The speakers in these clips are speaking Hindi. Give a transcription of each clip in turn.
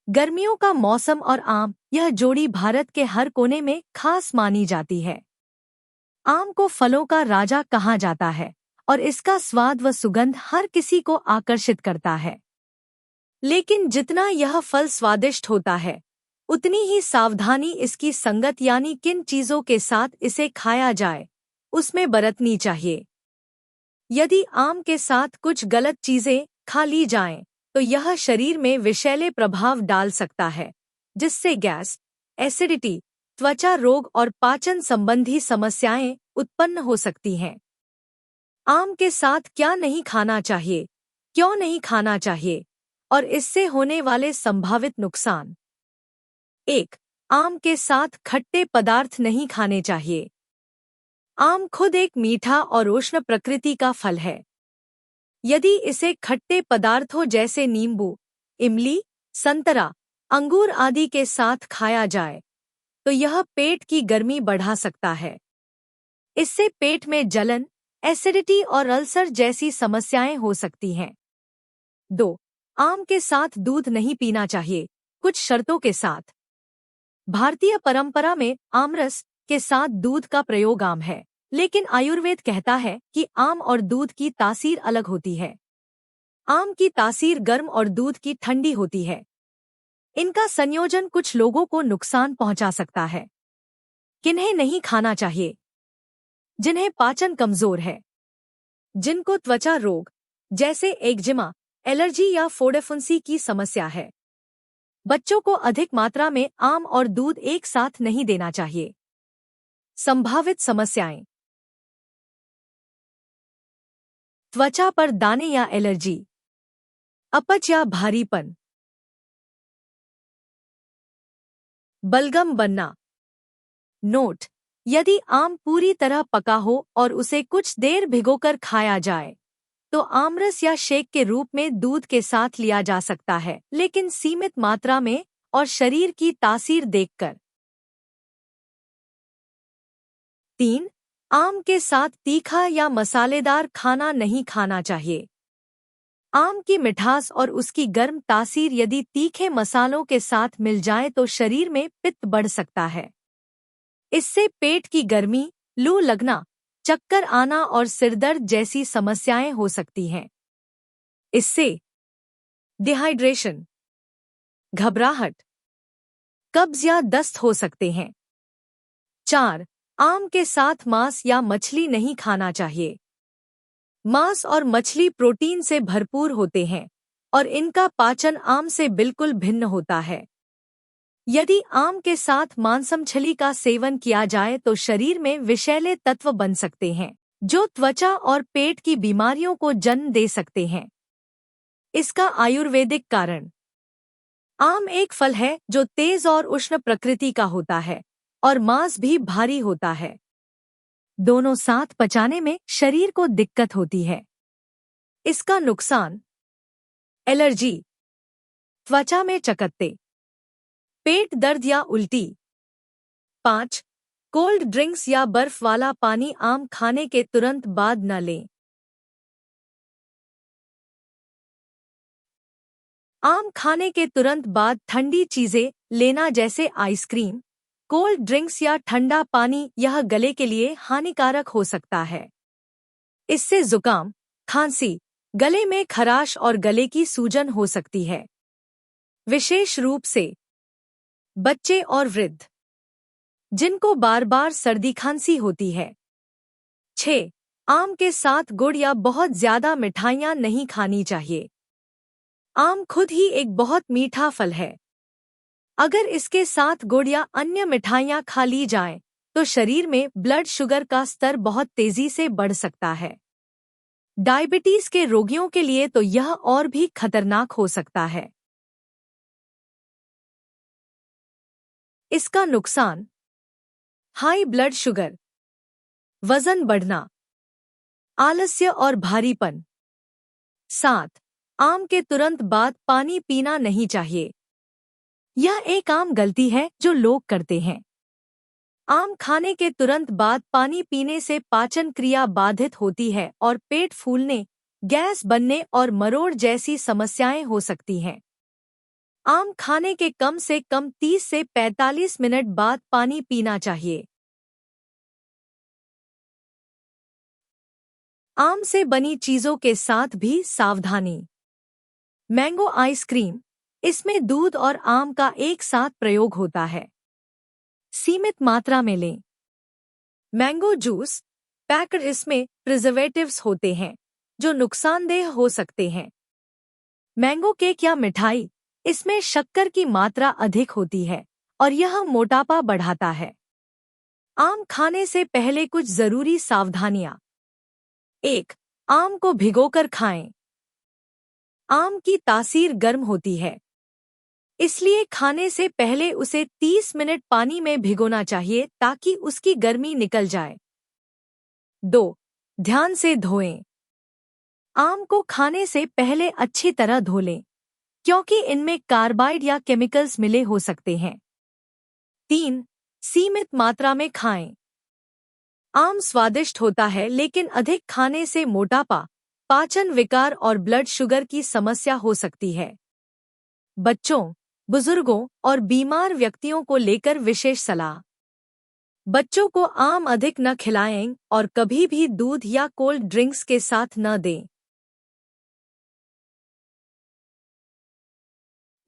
गर्मियों का मौसम और आम, यह जोड़ी भारत के हर कोने में खास मानी जाती है। आम को फलों का राजा कहा जाता है और इसका स्वाद व सुगंध हर किसी को आकर्षित करता है। लेकिन जितना यह फल स्वादिष्ट होता है, उतनी ही सावधानी इसकी संगत यानी किन चीजों के साथ इसे खाया जाए, उसमें बरतनी चाहिए। यदि आम के साथ कुछ गलत चीजें खा ली जाएं, तो यह शरीर में विषैले प्रभाव डाल सकता है, जिससे गैस, एसिडिटी, त्वचा रोग और पाचन संबंधी समस्याएं उत्पन्न हो सकती हैं। आम के साथ क्या नहीं खाना चाहिए, क्यों नहीं खाना चाहिए और इससे होने वाले संभावित नुकसान। 1. आम के साथ खट्टे पदार्थ नहीं खाने चाहिए। आम खुद एक मीठा और उष्ण प्रकृति का फल है। यदि इसे खट्टे पदार्थों जैसे नींबू, इमली, संतरा, अंगूर आदि के साथ खाया जाए, तो यह पेट की गर्मी बढ़ा सकता है। इससे पेट में जलन, एसिडिटी और अल्सर जैसी समस्याएं हो सकती हैं। 2. आम के साथ दूध नहीं पीना चाहिए, कुछ शर्तों के साथ। भारतीय परंपरा में आमरस के साथ दूध का प्रयोग आम है, लेकिन आयुर्वेद कहता है कि आम और दूध की तासीर अलग होती है। आम की तासीर गर्म और दूध की ठंडी होती है। इनका संयोजन कुछ लोगों को नुकसान पहुंचा सकता है। किन्हें नहीं खाना चाहिए? जिन्हें पाचन कमजोर है, जिनको त्वचा रोग जैसे एक्जिमा, एलर्जी या फोड़े-फुंसी की समस्या है। बच्चों को अधिक मात्रा में आम और दूध एक साथ नहीं देना चाहिए। संभावित समस्याएं: त्वचा पर दाने या एलर्जी, अपच या भारीपन, बलगम बनना। नोट: यदि आम पूरी तरह पका हो और उसे कुछ देर भिगोकर खाया जाए, तो आमरस या शेक के रूप में दूध के साथ लिया जा सकता है, लेकिन सीमित मात्रा में और शरीर की तासीर देखकर। 3. आम के साथ तीखा या मसालेदार खाना नहीं खाना चाहिए। आम की मिठास और उसकी गर्म तासीर यदि तीखे मसालों के साथ मिल जाए तो शरीर में पित्त बढ़ सकता है। इससे पेट की गर्मी, लू लगना, चक्कर आना और सिरदर्द जैसी समस्याएं हो सकती हैं। इससे डिहाइड्रेशन, घबराहट, कब्ज या दस्त हो सकते हैं। 4. आम के साथ मांस या मछली नहीं खाना चाहिए। मांस और मछली प्रोटीन से भरपूर होते हैं और इनका पाचन आम से बिल्कुल भिन्न होता है। यदि आम के साथ मांसमछली का सेवन किया जाए तो शरीर में विषैले तत्व बन सकते हैं, जो त्वचा और पेट की बीमारियों को जन्म दे सकते हैं। इसका आयुर्वेदिक कारण: आम एक फल है जो तेज और उष्ण प्रकृति का होता है और मांस भी भारी होता है। दोनों साथ पचाने में शरीर को दिक्कत होती है। इसका नुकसान: एलर्जी, त्वचा में चकत्ते, पेट दर्द या उल्टी। 5. कोल्ड ड्रिंक्स या बर्फ वाला पानी आम खाने के तुरंत बाद न लें। आम खाने के तुरंत बाद ठंडी चीजें लेना जैसे आइसक्रीम, कोल्ड ड्रिंक्स या ठंडा पानी यह गले के लिए हानिकारक हो सकता है। इससे जुकाम, खांसी, गले में खराश और गले की सूजन हो सकती है, विशेष रूप से बच्चे और वृद्ध, जिनको बार बार सर्दी खांसी होती है। 6. आम के साथ गुड़ या बहुत ज्यादा मिठाइयाँ नहीं खानी चाहिए। आम खुद ही एक बहुत मीठा फल है। अगर इसके साथ गुड़ या अन्य मिठाइयाँ खा ली जाएं, तो शरीर में ब्लड शुगर का स्तर बहुत तेजी से बढ़ सकता है। डायबिटीज के रोगियों के लिए तो यह और भी खतरनाक हो सकता है। इसका नुकसान: हाई ब्लड शुगर, वजन बढ़ना, आलस्य और भारीपन। 7. आम के तुरंत बाद पानी पीना नहीं चाहिए। यह एक आम गलती है जो लोग करते हैं। आम खाने के तुरंत बाद पानी पीने से पाचन क्रिया बाधित होती है और पेट फूलने, गैस बनने और मरोड़ जैसी समस्याएं हो सकती हैं। आम खाने के कम से कम 30 से 45 मिनट बाद पानी पीना चाहिए। आम से बनी चीजों के साथ भी सावधानी। मैंगो आइसक्रीम, इसमें दूध और आम का एक साथ प्रयोग होता है। सीमित मात्रा में लें। मैंगो जूस पैक्ड, इसमें प्रिजर्वेटिव्स होते हैं जो नुकसानदेह हो सकते हैं। मैंगो केक या मिठाई, इसमें शक्कर की मात्रा अधिक होती है और यह मोटापा बढ़ाता है। आम खाने से पहले कुछ जरूरी सावधानियां। 1. आम को भिगोकर खाएं। आम की तासीर गर्म होती है, इसलिए खाने से पहले उसे 30 मिनट पानी में भिगोना चाहिए ताकि उसकी गर्मी निकल जाए। 2. ध्यान से धोएं। आम को खाने से पहले अच्छी तरह धो लें, क्योंकि इनमें कार्बाइड या केमिकल्स मिले हो सकते हैं। 3. सीमित मात्रा में खाएं। आम स्वादिष्ट होता है, लेकिन अधिक खाने से मोटापा, पाचन विकार और ब्लड शुगर की समस्या हो सकती है। बच्चों, बुजुर्गों और बीमार व्यक्तियों को लेकर विशेष सलाह। बच्चों को आम अधिक न खिलाएं और कभी भी दूध या कोल्ड ड्रिंक्स के साथ न दें।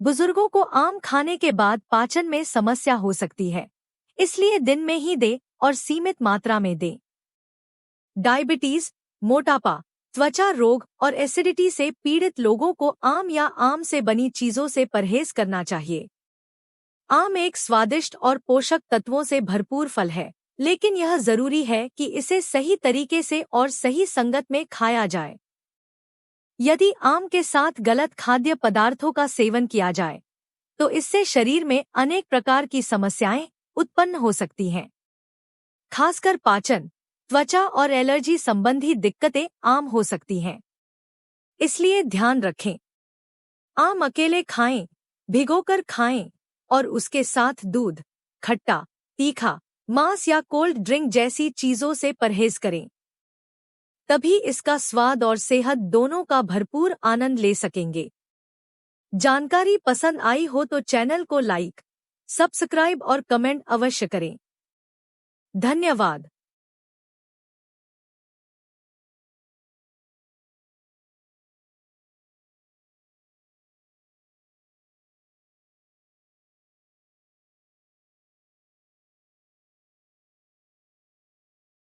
बुजुर्गों को आम खाने के बाद पाचन में समस्या हो सकती है, इसलिए दिन में ही दें और सीमित मात्रा में दें। डायबिटीज, मोटापा, त्वचा रोग और एसिडिटी से पीड़ित लोगों को आम या आम से बनी चीजों से परहेज करना चाहिए। आम एक स्वादिष्ट और पोषक तत्वों से भरपूर फल है, लेकिन यह जरूरी है कि इसे सही तरीके से और सही संगत में खाया जाए। यदि आम के साथ गलत खाद्य पदार्थों का सेवन किया जाए, तो इससे शरीर में अनेक प्रकार की समस्याएं उत्पन्न हो सकती हैं। खासकर पाचन, त्वचा और एलर्जी संबंधी दिक्कतें आम हो सकती हैं। इसलिए ध्यान रखें। आम अकेले खाएं, भिगोकर खाएं और उसके साथ दूध, खट्टा, तीखा, मांस या कोल्ड ड्रिंक जैसी चीजों से परहेज करें। तभी इसका स्वाद और सेहत दोनों का भरपूर आनंद ले सकेंगे। जानकारी पसंद आई हो तो चैनल को लाइक, सब्सक्राइब और कमेंट अवश्य करें। धन्यवाद।